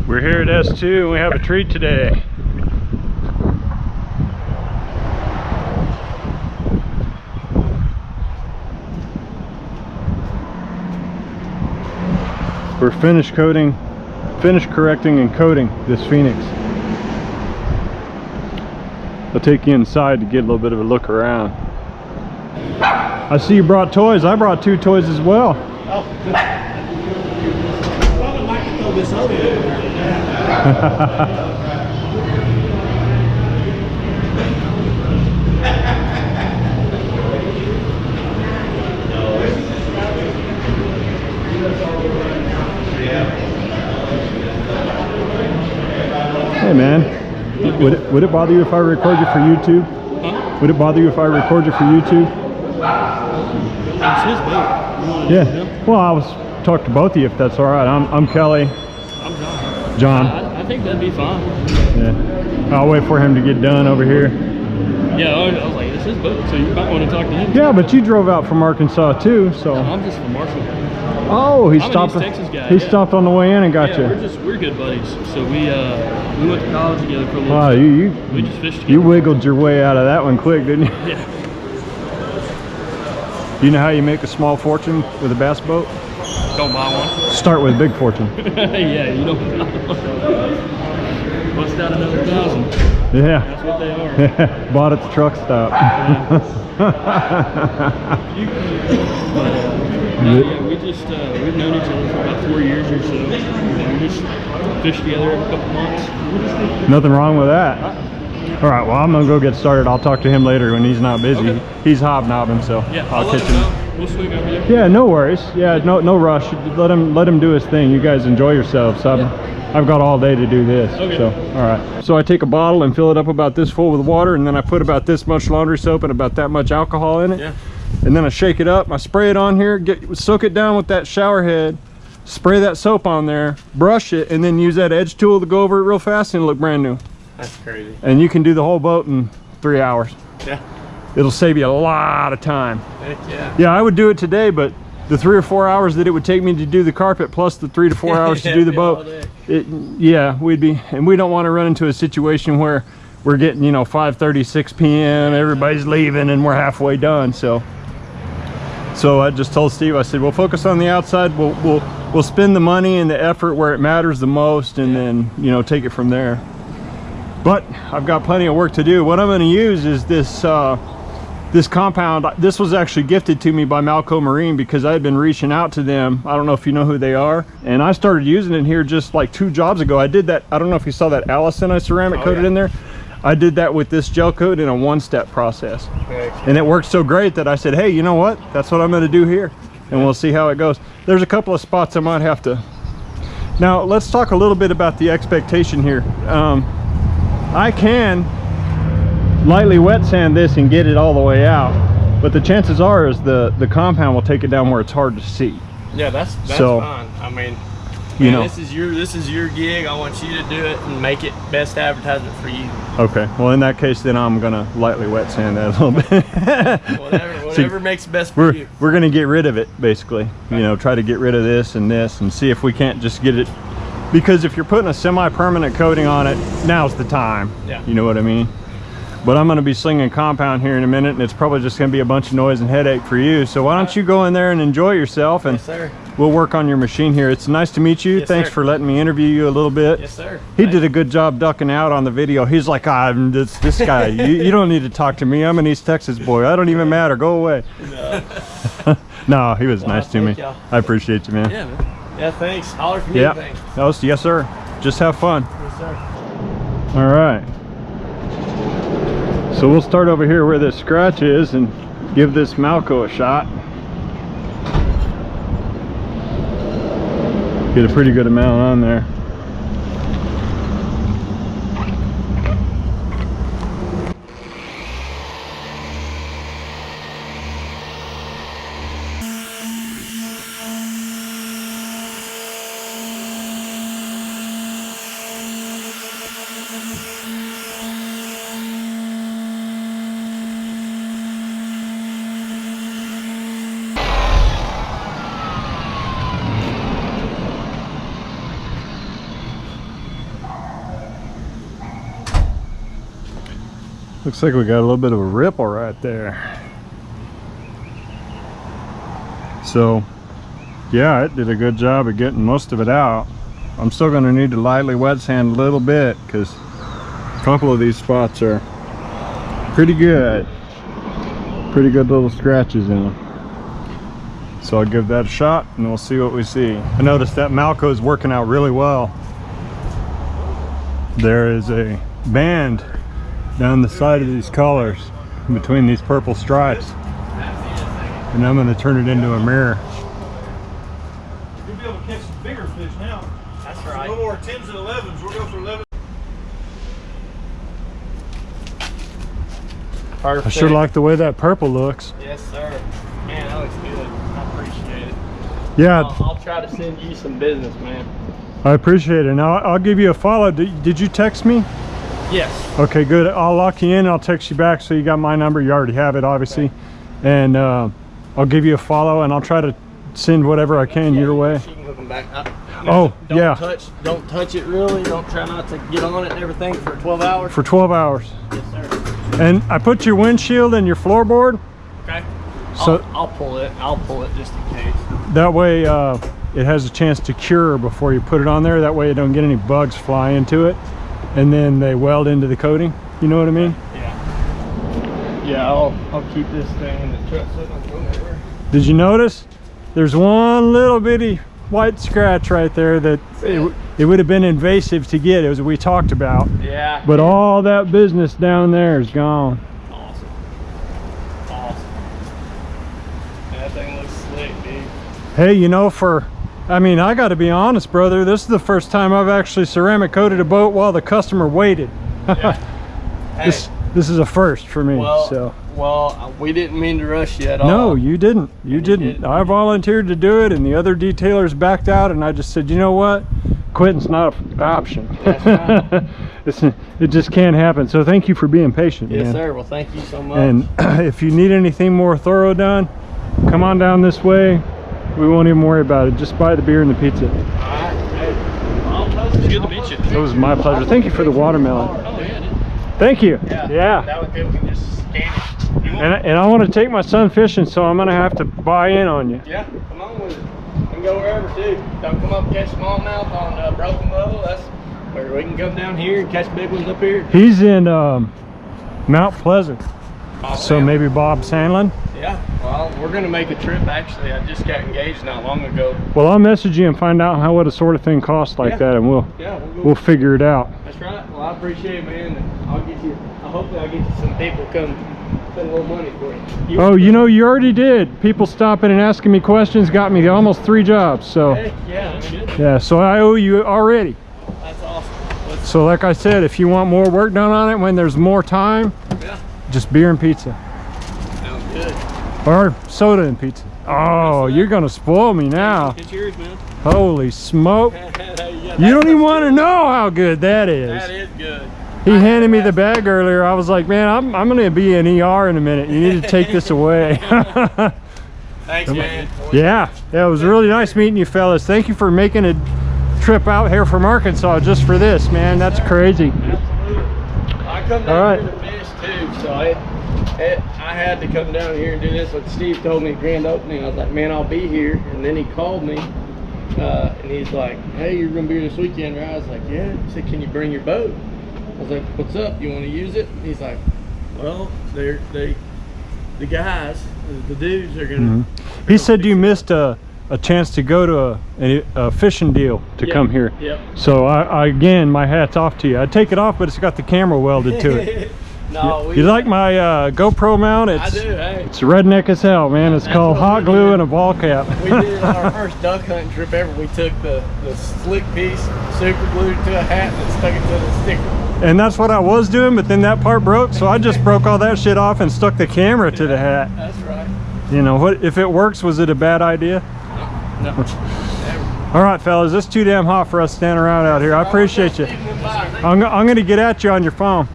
We're here at S2 and we have a treat today. We're finish correcting and coating this Phoenix. I'll take you inside to get a little bit of a look around. I see you brought toys. I brought 2 toys as well. Oh. Well, I'd like to throw this over there. Hey man, would it bother you if I record you for YouTube? Huh? Would it bother you if I record you for YouTube? It's his boat. Yeah. Well, I was talking to both of you if that's all right. I'm Kelly. I'm John. John. I think that'd be fine. Yeah. I'll wait for him to get done over here. Yeah, I was like, it's his boat, so you might want to talk to him. Yeah, but you drove out from Arkansas too, so. No, I'm just from Marshall. Oh, he I'm stopped. An East Texas guy, he yeah. stopped on the way in and got you. We're good buddies. So we went to college together for a little. Wow, bit. We just fished together. You wiggled your way out of that one quick, didn't you? Yeah. Do you know how you make a small fortune with a bass boat? Don't buy one. Start with a big fortune. Yeah, you don't buy one. Bust out another 1,000. Yeah. That's what they are. Bought at the truck stop. We've known each other for about 4 years or so. We just fished together every couple months. Nothing wrong with that. All right, well, I'm gonna go get started. I'll talk to him later when he's not busy. Okay. He's hobnobbing, so Yeah, I'll let catch him him. know. We'll swing over there. Yeah, no worries. Yeah, no rush. Let him do his thing. You guys enjoy yourselves. I've got all day to do this. Okay. So, all right. So I take a bottle and fill it up about this full with water, and then I put about this much laundry soap and about that much alcohol in it. Yeah. And then I shake it up. I spray it on here. Soak it down with that shower head. Spray that soap on there. Brush it, and then use that edge tool to go over it real fast, and it'll look brand new. That's crazy. And you can do the whole boat in 3 hours. Yeah. It'll save you a lot of time. Heck yeah. Yeah, I would do it today, but the 3 or 4 hours that it would take me to do the carpet plus the 3 to 4 hours to do the boat, yeah, we don't want to run into a situation where we're getting, 5:36 p.m. everybody's leaving and we're halfway done. So I just told Steve, I said, we'll focus on the outside. We'll spend the money and the effort where it matters the most, and then take it from there. But I've got plenty of work to do. What I'm going to use is this compound. This was actually gifted to me by Malco Marine because I had been reaching out to them. I don't know if you know who they are. And I started using it here just like 2 jobs ago. I did that. I don't know if you saw that Allison I ceramic coated in there. I did that with this gel coat in a 1-step process. And it worked so great that I said, hey, you know what? That's what I'm going to do here. And we'll see how it goes. There's a couple of spots I might have to. Now, let's talk a little bit about the expectation here. I can lightly wet sand this and get it all the way out, but the chances are is the compound will take it down where it's hard to see. Yeah, that's so, fine. I mean, man, this is your gig. I want you to do it and make it best advertisement for you. Okay, well in that case then I'm gonna lightly wet sand that a little bit. whatever makes best for you. We're gonna get rid of it basically. Okay. Try to get rid of this and see if we can't just get it, because if you're putting a semi-permanent coating on it, now's the time. Yeah. You know what I mean? But I'm going to be slinging compound here in a minute, and it's probably just going to be a bunch of noise and headache for you. So why don't you go in there and enjoy yourself, and we'll work on your machine here. It's nice to meet you. Thanks for letting me interview you a little bit. Yes, sir. He did a good job ducking out on the video. He's like, this guy. you don't need to talk to me. I'm an East Texas boy. I don't even matter. Go away. No, no, he was nice to me. I appreciate you, man. Yeah, man. Yeah, thanks. Holler for me. Anything. Yes, sir. Just have fun. Yes, sir. All right. So we'll start over here where this scratch is and give this Malco a shot. Get a pretty good amount on there. Looks like we got a little bit of a ripple right there. So yeah, it did a good job of getting most of it out. I'm still going to need to lightly wet sand a little bit because a couple of these spots are pretty good little scratches in them. So I'll give that a shot and we'll see what we see. I noticed that Malco is working out really well. There is a band down the side of these collars between these purple stripes, and I'm going to turn it into a mirror. You'll be able to catch some bigger fish now. That's right. No more 10s and 11s. We'll go for 11. Perfect. I sure like the way that purple looks. Yes, sir. Man, that looks good. I appreciate it. Yeah, I'll try to send you some business, man. I appreciate it. Now I'll give you a follow. Did you text me? Yes. Okay, good. I'll lock you in. I'll text you back so you got my number. You already have it, obviously. Okay. And I'll give you a follow, and I'll try to send whatever I can your way. She can hook them back up. Oh, yeah. Don't touch it really. Don't try not to get on it and everything for 12 hours. For 12 hours. Yes, sir. And I put your windshield and your floorboard. Okay. So I'll pull it. I'll pull it just in case. that way it has a chance to cure before you put it on there. That way you don't get any bugs fly into it, and then they weld into the coating. You know what I mean? Yeah. Yeah. I'll keep this thing in the truck so it don't go nowhere. Did you notice? There's one little bitty white scratch right there that it would have been invasive to get, as we talked about. Yeah. But all that business down there is gone. Awesome. Awesome. That thing looks slick, dude. Hey, you know, I mean, I got to be honest, brother. This is the first time I've actually ceramic coated a boat while the customer waited. Yeah. Hey. This is a first for me. Well, we didn't mean to rush you at all. No, you didn't. You didn't. I volunteered to do it, and the other detailers backed out, and I just said, you know what? Quitting's not an option. That's right. It just can't happen. So thank you for being patient, Yes, man. sir. Well, thank you so much. And if you need anything more thorough done, come on down this way. We won't even worry about it. Just buy the beer and the pizza. All right. Hey, it's good to meet you. It was my pleasure. Thank you for the watermelon. Oh, yeah, dude. Thank you. Yeah. That way people can just scan it. And I want to take my son fishing, so I'm going to have to buy in on you. Yeah, come on with it. We can go wherever, too. Don't come up and catch smallmouth on Broken Bow. That's where we can come down here and catch big ones up here. He's in Mount Pleasant. Oh, So man. maybe Bob Sandlin. Yeah, well, we're going to make a trip, actually. I just got engaged not long ago. Well, I'll message you and find out what a sort of thing costs like that, and we'll figure it out. That's right. Well, I appreciate it, man. And hopefully I'll get you some people come spend a little money for you. Oh, you know, you already did. People stopping and asking me questions got me almost 3 jobs. So Hey, yeah, that's good. yeah, so I owe you already. That's awesome. So like I said, if you want more work done on it when there's more time, Yeah, just beer and pizza. sounds good. Or soda and pizza. Oh, you're gonna spoil me now. It's yours, man. Holy smoke. Yeah, You don't even want to know how good that is. That is good. He handed me the bag earlier. I was like, man, I'm gonna be in ER in a minute. You need to take this away. Thanks, man. Yeah, it was really nice meeting you fellas. Thank you for making a trip out here from Arkansas just for this, man. That's crazy. Absolutely. I come All right. down here to fish too, so I had to come down here and do this. What Steve told me at grand opening, I was like, man, I'll be here. And then he called me, and he's like, hey, you're gonna be here this weekend, right? I was like, yeah. He said, can you bring your boat? I was like, what's up? You want to use it? He's like, well, the guys, the dudes are gonna. He said you missed a chance to go to a fishing deal to come here. Yep. So I again, my hat's off to you. I take it off, but it's got the camera welded to it. No, You like my GoPro mount? I do. Hey, It's redneck as hell, man. It's called what hot we glue did. and a ball cap. we did our first duck hunting trip ever. We took the slick piece, super glued it to a hat, and stuck it to the sticker. And that's what I was doing, but then that part broke, so I just broke all that shit off and stuck the camera to the hat. That's right. You know what? If it works, was it a bad idea? No. Never. All right, fellas, it's too damn hot for us standing around out here. I appreciate you. I'm gonna get at you on your phone.